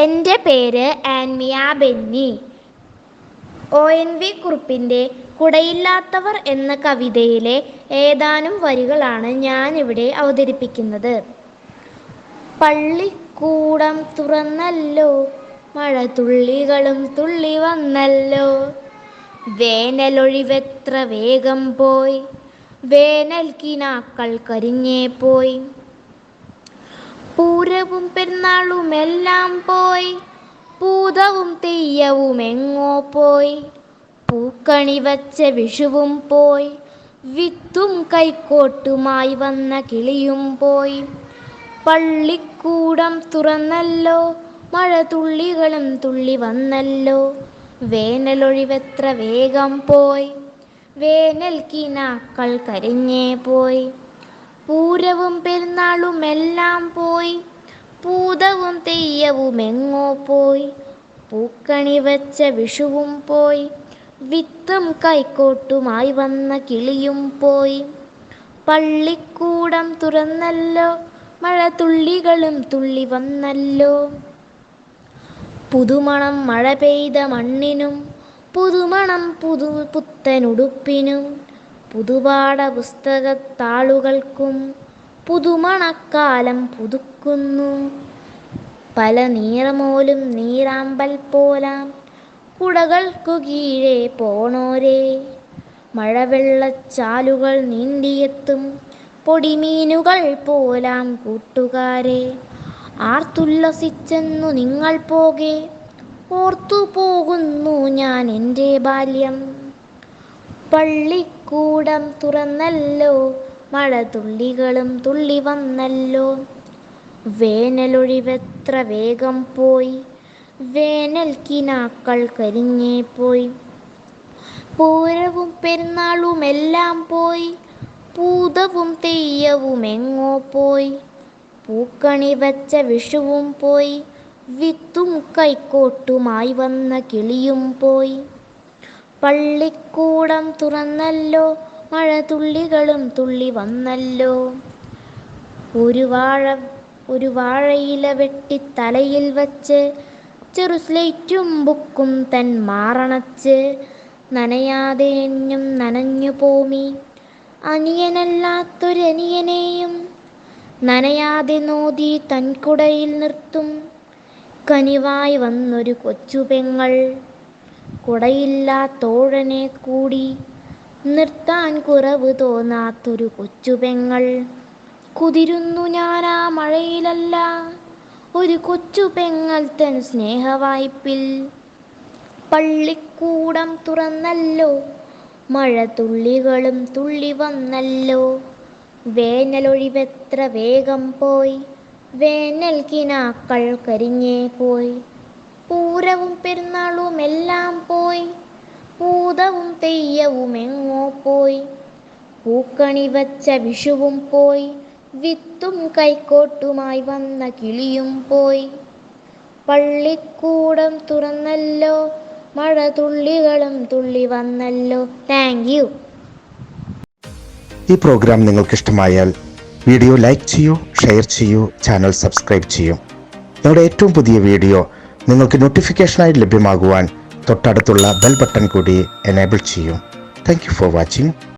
എൻ്റെ പേര് ആൻമിയ ബെന്നി. ONV കുറുപ്പിൻ്റെ കുടയില്ലാത്തവർ എന്ന കവിതയിലെ ഏതാനും വരികളാണ് ഞാനിവിടെ അവതരിപ്പിക്കുന്നത്. പള്ളിക്കൂടം തുറന്നല്ലോ, മഴത്തുള്ളികളും തുള്ളി വന്നല്ലോ. വേനലൊഴിവെത്ര വേഗം പോയി, വേനൽക്കിനാക്കൾ കരിഞ്ഞേ പോയി. പൂരവും പെരുന്നാളുമെല്ലാം പോയി, പൂതവും തെയ്യവും എങ്ങോ പോയി. പൂക്കണി വച്ച വിഷുവും പോയി, വിത്തും കൈക്കോട്ടുമായി വന്ന കിളിയും പോയി. പള്ളിക്കൂടം തുറന്നല്ലോ, മഴത്തുള്ളികളും തുള്ളി വന്നല്ലോ. വേനലൊഴിവെത്ര വേഗം പോയി, വേനൽക്കിനാക്കൾ കരിഞ്ഞേ പോയി. പൂരവും പെരുന്നാളുമെല്ലാം പോയി, പൂതവും തെയ്യവും എങ്ങോ പോയി. പൂക്കണി വച്ച വിഷുവും പോയി, വിത്തും കൈക്കോട്ടുമായി വന്ന കിളിയും പോയി. പള്ളിക്കൂടം തുറന്നല്ലോ, മഴത്തുള്ളികളും തുള്ളി വന്നല്ലോ. പുതുമണം മഴ പെയ്ത മണ്ണിനും, പുതുമണം പുത്തനുടുപ്പിനും, പുതുപാഠപുസ്തകത്താളുകൾക്കും പുതുമണക്കാലം പുതുക്കുന്നു. പല നീറമോലും നീരാമ്പൽ പോലാം കുടകൾക്കു കീഴെ പോണോരേ, മഴവെള്ളച്ചാലുകൾ നീന്തിയെത്തും പൊടിമീനുകൾ പോലാം കൂട്ടുകാരെ. ആർത്തുല്ലസിച്ചെന്നു നിങ്ങൾ പോകെ, ഓർത്തുപോകുന്നു ഞാൻ എൻ്റെ ബാല്യം. പള്ളിക്കൂടം തുറന്നല്ലോ, മഴത്തുള്ളികളും തുള്ളി വന്നല്ലോ. വേനലൊഴിവെത്ര വേഗം പോയി, വേനൽക്കിനാക്കൾ കരിഞ്ഞേ പോയി. പൂരവും പെരുന്നാളുമെല്ലാം പോയി, പൂതവും തെയ്യവും എങ്ങോ പോയി. പൂക്കണി വച്ച വിഷുവും പോയി, വിത്തും കൈക്കോട്ടുമായി വന്ന കിളിയും പോയി. പള്ളിക്കൂടം തുറന്നല്ലോ, മഴത്തുള്ളികളും തുള്ളി വന്നല്ലോ. ഒരു വാഴയില വെട്ടി തലയിൽ വച്ച്, ചെറുസ്ലേറ്റും ബുക്കും തൻ മാറണച്ച്. നനയാതെ എന്നും നനഞ്ഞു പോമി അനിയനല്ലാത്തൊരനിയനെയും, നനയാതെ നോതി തൻ കുടയിൽ നിർത്തും കനിവായി വന്നൊരു കൊച്ചുപെങ്ങൾ. കുടയില്ലാത്തോഴനെ കൂടി നിർത്താൻ കുറവ് തോന്നാത്തൊരു കൊച്ചുപെങ്ങൾ. കുതിരുന്നു ഞാനാ മഴയിലല്ല, ഒരു കൊച്ചുപെങ്ങൾ തൻ സ്നേഹവായ്പിൽ. പള്ളിക്കൂടം തുറന്നല്ലോ, മഴത്തുള്ളികളും തുള്ളി വന്നല്ലോ. വേനലൊഴിവെത്ര വേഗം പോയി, വേനൽക്കിനാക്കൾ കരിഞ്ഞേ പോയി. പൂരവും പെരുന്നാളുമെല്ലാം പോയി, പൂതവും തെയ്യവും എങ്ങോ പോയി. പൂക്കണി വച്ച വിഷുവും പോയി, വിത്തും കൈക്കോട്ടുമായി വന്ന കിളിയും പോയി. പള്ളിക്കൂടം തുറന്നല്ലോ, മഴത്തുള്ളികളും തുള്ളി വന്നല്ലോ. Thank you. ഈ പ്രോഗ്രാം നിങ്ങൾക്കിഷ്ടമായാൽ വീഡിയോ ലൈക്ക് ചെയ്യൂ, ഷെയർ ചെയ്യൂ, ചാനൽ സബ്സ്ക്രൈബ് ചെയ്യൂ. ഞങ്ങളുടെ ഏറ്റവും പുതിയ വീഡിയോ നിങ്ങൾക്ക് നോട്ടിഫിക്കേഷനായി ലഭ്യമാകുവാൻ തൊട്ടടുത്തുള്ള ബെൽ ബട്ടൺ കൂടി എനേബിൾ ചെയ്യൂ. Thank you for watching.